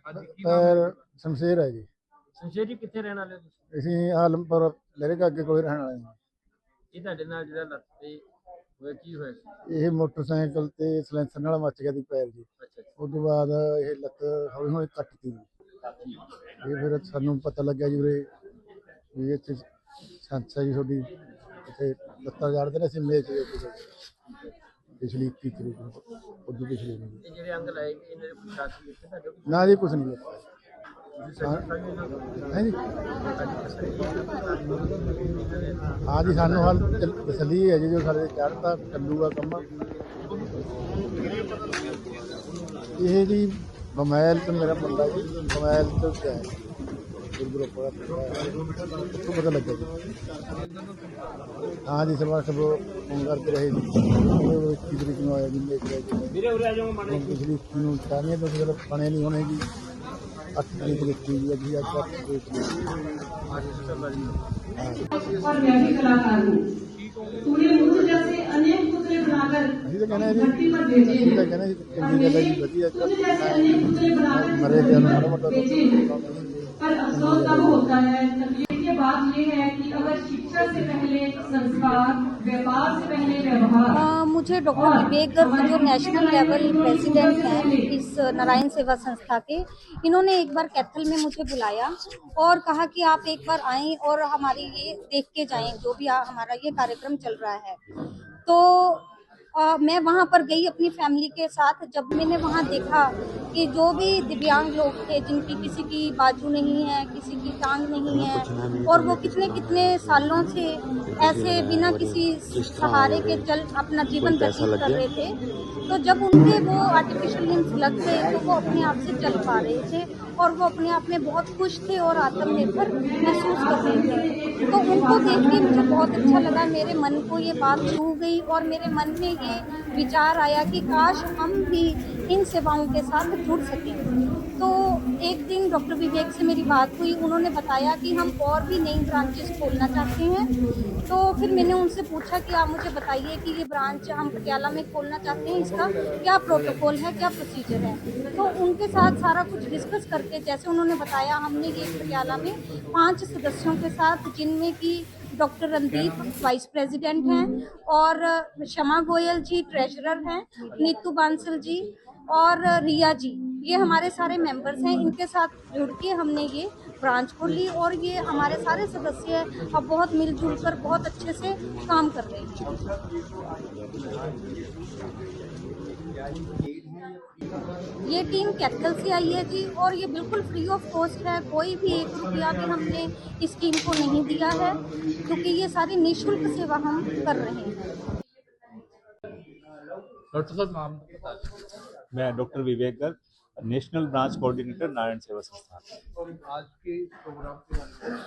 पैर शमशेर है जी। ਸ਼ਮਸ਼ੇਰ ਜੀ ਕਿੱਥੇ ਰਹਿਣ ਵਾਲੇ ਹੋ ਤੁਸੀਂ? ਅਸੀਂ ਆਲਮਪੁਰ ਲਹਿਰੇ ਕਾਗੇ ਕੋਲ ਰਹਿਣ ਵਾਲੇ ਹਾਂ। ਇਹ ਤੁਹਾਡੇ ਨਾਲ ਜਿਹੜਾ ਲੱਤ ਤੇ ਹੋਇਆ ਕੀ ਹੋਇਆ ਸੀ? ਇਹ ਮੋਟਰਸਾਈਕਲ ਤੇ ਸਲੈਂਸਰ ਨਾਲ ਮੱਚ ਗਿਆ ਦੀ ਪੈਰ ਜੀ। ਅੱਛਾ ਉਸ ਤੋਂ ਬਾਅਦ ਇਹ ਲੱਤ ਹੌਲੀ ਹੌਲੀ ਕੱਟਤੀ ਜੀ। ਇਹ ਫਿਰ ਸਾਨੂੰ ਪਤਾ ਲੱਗਿਆ ਜੀ ਉਰੇ ਵੀ ਇੱਥੇ ਸੰਸਾ ਜੀ ਤੁਹਾਡੀ ਇੱਥੇ ਲੱਤਾਂ ਜਾੜਦੇ ਨੇ। ਅਸੀਂ ਮੇਚ ਦੇ ਕੇ ਪਿਛਲੀ 21 ਤਰੀਕ ਨੂੰ ਉਦੋਂ ਪਿਛਲੇ ਨੂੰ ਇਹ ਜਿਹੜੇ ਅੰਗ ਲਾਏ ਗਏ ਇਹਨਾਂ ਦੇ ਪ੍ਰਸ਼ਾਸਨ ਦਿੱਤੇ ਤੁਹਾਡੇ ਕੋਲ? ਨਾ ਜੀ ਕੁਛ ਨਹੀਂ ਹੈ ਜੀ। हाँ जी सानू हाल तसली है जी जो सारे चढ़ता चलूगा कम ये जी मोबाइल तो मेरा बंदा जी मोबाइल तो क्या है ग्रुप तो पता लग गया। हाँ जी सलवार सब फोन करते रहे जी तरीक में आया जी पिछली चाहनी तो फिर बने नहीं होने की 8 तरीक लिखी हुई है जी। और मैं भी कलाकार हूँ। तूने मुझ जैसे अनेक पुतले बनाकर धरती पर भेजे हैं और मुझ जैसे अनेक पुतले बनाकर भेजे हैं। पर अफसोस तब होता है, तकलीफ के बात ये है कि अगर शिक्षा से पहले संस्कार, व्यापार से पहले व्यवहार। मुझे डॉक्टर विवेक गर्ग जो नेशनल लेवल प्रेसिडेंट हैं इस नारायण सेवा संस्था के, इन्होंने एक बार कैथल में मुझे बुलाया और कहा कि आप एक बार आएं और हमारी ये देख के जाएं जो भी हमारा ये कार्यक्रम चल रहा है। तो मैं वहाँ पर गई अपनी फैमिली के साथ। जब मैंने वहाँ देखा कि जो भी दिव्यांग लोग थे जिनकी किसी की बाजू नहीं है, किसी की टांग नहीं है और वो कितने कितने सालों से ऐसे बिना किसी सहारे के चल अपना जीवन व्यतीत कर रहे थे, तो जब उनके वो आर्टिफिशियल लिम्स लग गए तो वो अपने आप से चल पा रहे थे और वो अपने आप में बहुत खुश थे और आत्मनिर्भर महसूस कर रहे थे। तो उनको देख के मुझे बहुत अच्छा लगा, मेरे मन को ये बात छू गई और मेरे मन में ये विचार आया कि काश हम भी इन सेवाओं के साथ जुड़ सकें। तो एक दिन डॉक्टर विवेक से मेरी बात हुई, उन्होंने बताया कि हम और भी नई ब्रांचेस खोलना चाहते हैं। तो फिर मैंने उनसे पूछा कि आप मुझे बताइए कि ये ब्रांच हम पटियाला में खोलना चाहते हैं, इसका क्या प्रोटोकॉल है, क्या प्रोसीजर है। तो उनके साथ सारा कुछ डिस्कस करके जैसे उन्होंने बताया, हमने ये पटियाला में 5 सदस्यों के साथ, जिनमें कि डॉक्टर रणदीप वाइस प्रेसिडेंट हैं और शमा गोयल जी ट्रेजरर हैं, नीतू बांसल जी और रिया जी, ये हमारे सारे मेंबर्स हैं। इनके साथ जुड़ के हमने ये ब्रांच खोली और ये हमारे सारे सदस्य अब बहुत मिलजुल कर बहुत अच्छे से काम कर रहे हैं। ये टीम कैथल से आई है जी और ये बिल्कुल फ्री ऑफ कॉस्ट है, कोई भी 1 रुपया भी हमने इस टीम को नहीं दिया है क्योंकि ये सारी निःशुल्क सेवा हम कर रहे हैं। डॉक्टर साहब नाम बता दें। मैं doctor Vivek Garg, national branch coordinator Narayan Seva Sansthan. और आज के प्रोग्राम के बारे में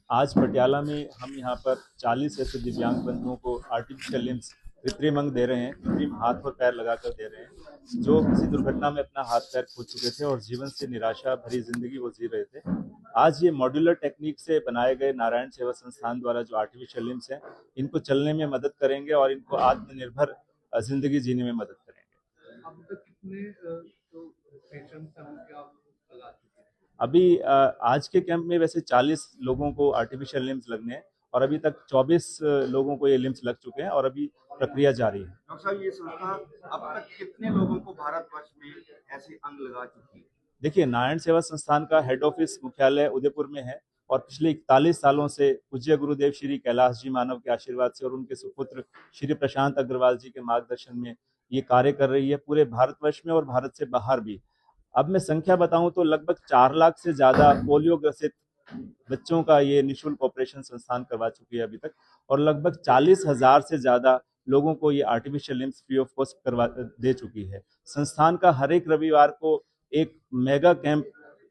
आज पटियाला में हम यहाँ पर 40 ऐसे दिव्यांग बंधुओं को आर्टिफिशियल लिम्स कृत्रिम अंग दे रहे हैं, कृत्रिम हाथ और पैर लगाकर दे रहे हैं, जो किसी दुर्घटना में अपना हाथ पैर खो चुके थे और जीवन से निराशा भरी जिंदगी वो जी रहे थे। आज ये मॉड्यूलर टेक्निक से बनाए गए नारायण सेवा संस्थान द्वारा जो आर्टिफिशियल लिम्स हैं, इनको चलने में मदद करेंगे और इनको आत्मनिर्भर जिंदगी जीने में मदद करेंगे। अब तक कितने जो पेशेंट्स हैं उनके आप लगा चुके हैं? अभी आज के कैंप में वैसे 40 लोगों को आर्टिफिशियल लिम्स लगने हैं और अभी तक 24 लोगों को ये लिम्स लग चुके हैं और अभी प्रक्रिया जारी है। डॉक्टर साहब, ये संस्था अब तक कितने लोगों को भारतवर्ष में ऐसे अंग लगा चुकी है? देखिए, नारायण सेवा संस्थान का हेड ऑफिस मुख्यालय उदयपुर में है और पिछले 41 सालों से पूज्य गुरुदेव श्री कैलाश जी मानव के आशीर्वाद से और उनके सुपुत्र श्री प्रशांत अग्रवाल जी के मार्गदर्शन में ये कार्य कर रही है पूरे भारतवर्ष में और भारत से बाहर भी। अब मैं संख्या बताऊं तो लगभग 4 लाख से ज्यादा पोलियो ग्रसित बच्चों का ये निःशुल्क ऑपरेशन संस्थान करवा चुकी है अभी तक और लगभग 40,000 से ज्यादा लोगों को ये artificial limbs free of cost करवा दे चुकी है। संस्थान का हर एक रविवार को एक मेगा कैंप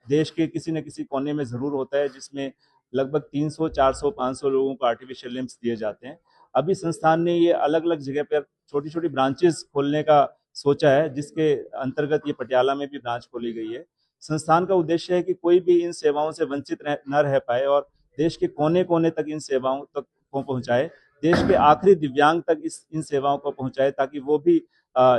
देश के किसी न किसी कोने में जरूर होता है, जिसमें लगभग 300, 400, 500 लोगों को आर्टिफिशियल लिम्स दिए जाते हैं। अभी संस्थान ने ये अलग अलग जगह पर छोटी छोटी ब्रांचेस खोलने का सोचा है, जिसके अंतर्गत ये पटियाला में भी ब्रांच खोली गई है। संस्थान का उद्देश्य है कि कोई भी इन सेवाओं से वंचित न रह पाए और देश के कोने कोने तक इन सेवाओं तक को पहुंचाए, देश के आखिरी दिव्यांग तक इन सेवाओं को पहुंचाए, ताकि वो भी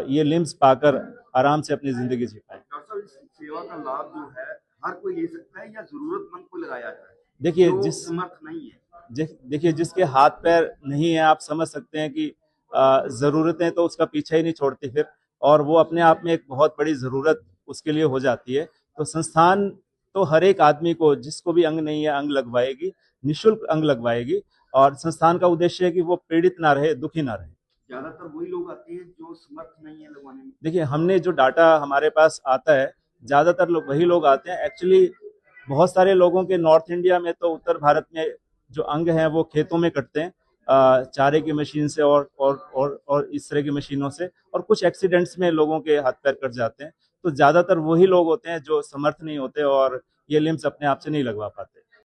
ये लिम्स पाकर आराम से अपनी जिंदगी जी पाए। डॉक्टर साहब, इस सेवा का लाभ जो है हर कोई ले सकता है या जरूरतमंद को लगाया जाए? देखिए जो जिस समर्थ नहीं है। देखिए जिसके हाथ पैर नहीं है, आप समझ सकते हैं कि जरूरतें तो उसका पीछा ही नहीं छोड़ती फिर, और वो अपने आप में एक बहुत बड़ी जरूरत उसके लिए हो जाती है। तो संस्थान तो हर एक आदमी को, जिसको भी अंग नहीं है, अंग लगवाएगी, निःशुल्क अंग लगवाएगी। और संस्थान का उद्देश्य है कि वो पीड़ित ना रहे, दुखी ना रहे। ज्यादातर वही लोग आते हैं जो समर्थ नहीं है लगवाने में। देखिए हमने जो डाटा हमारे पास आता है, ज्यादातर लोग वही लोग आते हैं। एक्चुअली बहुत सारे लोगों के नॉर्थ इंडिया में, तो उत्तर भारत में जो अंग हैं वो खेतों में कटते हैं, चारे की मशीन से और इस तरह की मशीनों से, और कुछ एक्सीडेंट्स में लोगों के हाथ पैर कट जाते हैं। तो ज्यादातर वही लोग होते हैं जो समर्थ नहीं होते और ये लिम्स अपने आप से नहीं लगवा पाते।